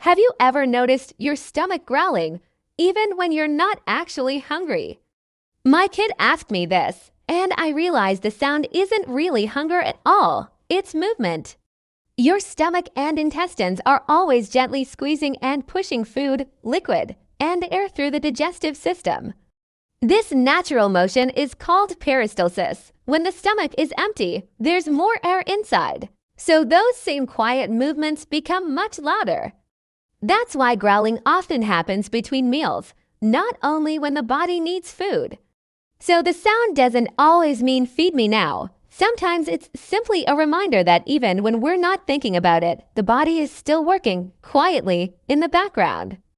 Have you ever noticed your stomach growling, even when you're not actually hungry? My kid asked me this, and I realized the sound isn't really hunger at all. It's movement. Your stomach and intestines are always gently squeezing and pushing food, liquid, and air through the digestive system. This natural motion is called peristalsis. When the stomach is empty, there's more air inside. So those same quiet movements become much louder. That's why growling often happens between meals, not only when the body needs food. So the sound doesn't always mean feed me now. Sometimes it's simply a reminder that even when we're not thinking about it, the body is still working quietly in the background.